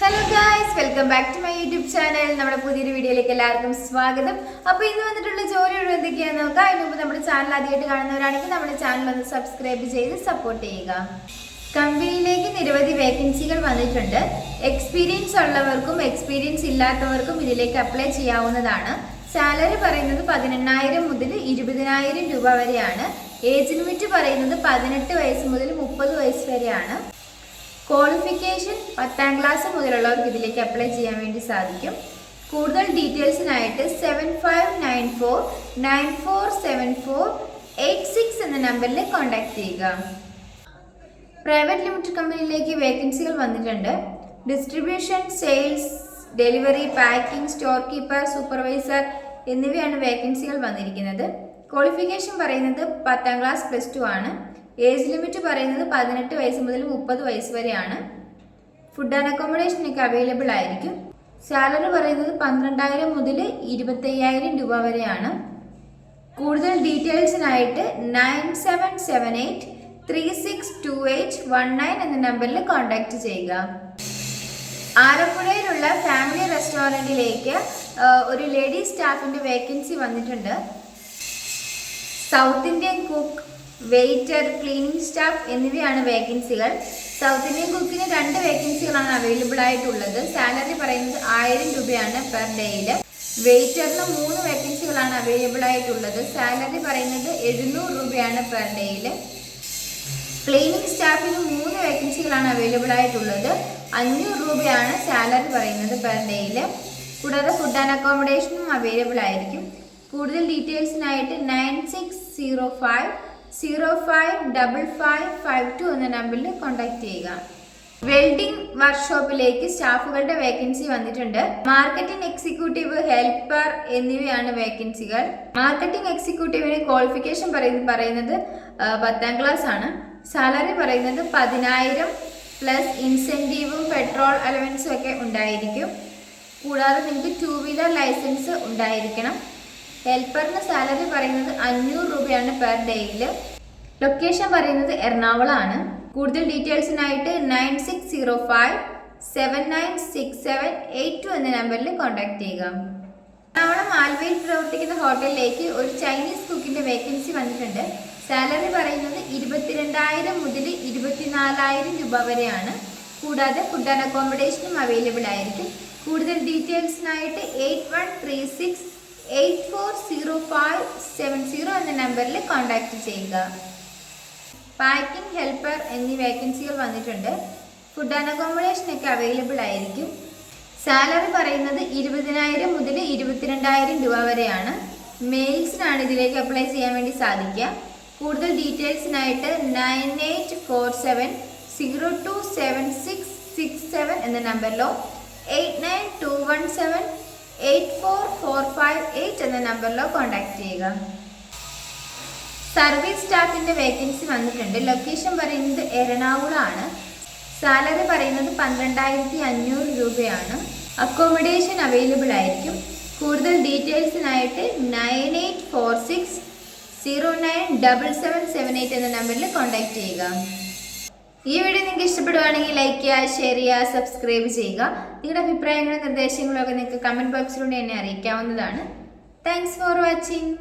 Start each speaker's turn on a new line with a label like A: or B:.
A: Hello guys, welcome back to my YouTube channel. നമ്മുടെ പുതിയൊരു വീഡിയോയിലേക്ക് എല്ലാവർക്കും സ്വാഗതം. അപ്പോൾ ഇന്ന് വന്നിട്ടുള്ള ജോലിയോട് എന്തൊക്കെയാണെന്ന് നോക്കാം. അതിന് മുമ്പ് നമ്മുടെ ചാനൽ ആദ്യമായിട്ട് കാണുന്നവരാണെങ്കിൽ നമ്മുടെ ചാനൽ ഒന്ന് സബ്സ്ക്രൈബ് ചെയ്ത് സപ്പോർട്ട് ചെയ്യുക. കമ്പനിയിലേക്ക് നിരവധി വേക്കൻസികൾ വന്നിട്ടുണ്ട്. എക്സ്പീരിയൻസ് ഉള്ളവർക്കും എക്സ്പീരിയൻസ് ഇല്ലാത്തവർക്കും ഇതിലേക്ക് അപ്ലൈ ചെയ്യാവുന്നതാണ്. സാലറി പറയുന്നത് 18,000 മുതൽ 20,000 രൂപ വരെയാണ്. ഏജ് ലിമിറ്റ് പറയുന്നത് 18 വയസ്സ് മുതൽ 30 വയസ്സ് വരെയാണ്. ക്വാളിഫിക്കേഷൻ 10ാം ക്ലാസ് മുതലുള്ളവർക്ക് ഇതിലേക്ക് അപ്ലൈ ചെയ്യാൻ വേണ്ടി സാധിക്കും. കൂടുതൽ ഡീറ്റെയിൽസിനായിട്ട് 7594947486 എന്ന നമ്പറിൽ കോൺടാക്ട് ചെയ്യുക. പ്രൈവറ്റ് ലിമിറ്റഡ് കമ്പനിയിലേക്ക് വേക്കൻസികൾ വന്നിട്ടുണ്ട്. Distribution, sales, delivery, packing, store keeper, supervisor എന്നിവയാണ് വേക്കൻസികൾ വന്നിരിക്കുന്നത്. ക്വാളിഫിക്കേഷൻ പറയുന്നത് 10ാം ക്ലാസ് +2 ആണ്. ഏജ് ലിമിറ്റ് പറയുന്നത് 18 വയസ്സ് മുതൽ 30 വയസ്സ് വരെയാണ്. ഫുഡ് ആൻഡ് അക്കോമഡേഷൻ ഒക്കെ അവൈലബിൾ ആയിരിക്കും. സാലറി പറയുന്നത് 12,000 മുതൽ 25,000 രൂപ വരെയാണ്. കൂടുതൽ ഡീറ്റെയിൽസിനായിട്ട് 9778362819 എന്ന നമ്പറിൽ കോൺടാക്ട് ചെയ്യുക. ആലപ്പുഴയിലുള്ള ഫാമിലി റെസ്റ്റോറൻറ്റിലേക്ക് ഒരു ലേഡി സ്റ്റാഫിൻ്റെ വേക്കൻസി വന്നിട്ടുണ്ട്. South Indian cook, waiter, cleaning staff എന്നിവയാണ് വേക്കൻസികൾ. സൗത്ത് ഇന്ത്യൻ കുക്കിന് 2 വേക്കൻസികളാണ് അവൈലബിൾ ആയിട്ടുള്ളത്. സാലറി പറയുന്നത് 1000 രൂപയാണ് പെർ ഡേയിൽ. വെയിറ്ററിന് 3 വേക്കൻസികളാണ് അവൈലബിൾ ആയിട്ടുള്ളത്. സാലറി പറയുന്നത് 700 രൂപയാണ് പെർ ഡേയിൽ. ക്ലീനിങ് സ്റ്റാഫിന് 3 വേക്കൻസികളാണ് അവൈലബിൾ ആയിട്ടുള്ളത്. 500 രൂപയാണ് സാലറി പറയുന്നത് പെർ ഡേയിൽ. കൂടാതെ ഫുഡ് ആൻഡ് അക്കോമഡേഷനും അവൈലബിൾ ആയിരിക്കും. കൂടുതൽ ഡീറ്റെയിൽസിനായിട്ട് 9605055552 എന്ന നമ്പറിൽ കോൺടാക്ട് ചെയ്യുക. വെൽഡിംഗ് വർക്ക്ഷോപ്പിലേക്ക് സ്റ്റാഫുകളുടെ വേക്കൻസി വന്നിട്ടുണ്ട്. മാർക്കറ്റിംഗ് എക്സിക്യൂട്ടീവ്, ഹെൽപ്പർ എന്നിവയാണ് വേക്കൻസികൾ. മാർക്കറ്റിംഗ് എക്സിക്യൂട്ടീവിന് ക്വാളിഫിക്കേഷൻ പറയുന്നത് 10ാം ക്ലാസ് ആണ്. സാലറി പറയുന്നത് 10,000 പ്ലസ് ഇൻസെൻറ്റീവും പെട്രോൾ അലവൻസും ഒക്കെ ഉണ്ടായിരിക്കും. കൂടാതെ നിങ്ങൾക്ക് 2 വീലർ ലൈസൻസ് ഉണ്ടായിരിക്കണം. ഹെൽപ്പറിന് സാലറി പറയുന്നത് 500 രൂപയാണ് പെർ ഡേയിൽ. ലൊക്കേഷൻ പറയുന്നത് എറണാകുളമാണ്. കൂടുതൽ ഡീറ്റെയിൽസിനായിട്ട് 9605796782 എന്ന നമ്പറിൽ കോൺടാക്ട് ചെയ്യുക. എറണാകുളം ആൽവയിൽ പ്രവർത്തിക്കുന്ന ഹോട്ടലിലേക്ക് ഒരു ചൈനീസ് കുക്കിൻ്റെ വേക്കൻസി വന്നിട്ടുണ്ട്. സാലറി പറയുന്നത് 22,000 മുതൽ 24,000 രൂപ വരെയാണ്. കൂടാതെ ഫുഡ് ആൻഡ് അക്കോമഡേഷനും അവൈലബിൾ ആയിരിക്കും. കൂടുതൽ ഡീറ്റെയിൽസിനായിട്ട് 8136840570 എന്ന നമ്പറിൽ കോൺടാക്ട് ചെയ്യുക. പാക്കിംഗ്, ഹെൽപ്പർ എന്നീ വേക്കൻസികൾ വന്നിട്ടുണ്ട്. ഫുഡ് ആൻഡ് അക്കോമഡേഷൻ ഒക്കെ അവൈലബിൾ ആയിരിക്കും. സാലറി പറയുന്നത് 20,000 മുതൽ 22,000 രൂപ വരെയാണ്. മെയിൽസിനാണ് ഇതിലേക്ക് അപ്ലൈ ചെയ്യാൻ വേണ്ടി സാധിക്കുക. കൂടുതൽ ഡീറ്റെയിൽസിനായിട്ട് 9847027667 എന്ന നമ്പറിലോ 8921784458 എന്ന നമ്പറിലോ കോൺടാക്ട് ചെയ്യുക. സർവീസ് സ്റ്റാഫിൻ്റെ വേക്കൻസി വന്നിട്ടുണ്ട്. ലൊക്കേഷൻ പറയുന്നത് എറണാകുളമാണ്. സാലറി പറയുന്നത് 12,500 രൂപയാണ്. അക്കോമഡേഷൻ അവൈലബിൾ ആയിരിക്കും. കൂടുതൽ ഡീറ്റെയിൽസിനായിട്ട് 9846097778 എന്ന നമ്പറിൽ കോൺടാക്ട് ചെയ്യുക. ഈ വീഡിയോ നിങ്ങൾക്ക് ഇഷ്ടപ്പെടുകയാണെങ്കിൽ ലൈക്ക് ചെയ്യുക, ഷെയർ ചെയ്യുക, സബ്സ്ക്രൈബ് ചെയ്യുക. നിങ്ങളുടെ അഭിപ്രായങ്ങളും നിർദ്ദേശങ്ങളും ഒക്കെ നിങ്ങൾക്ക് കമൻറ്റ് ബോക്സിലൂടെ എന്നെ അറിയിക്കാവുന്നതാണ്. Thanks for watching.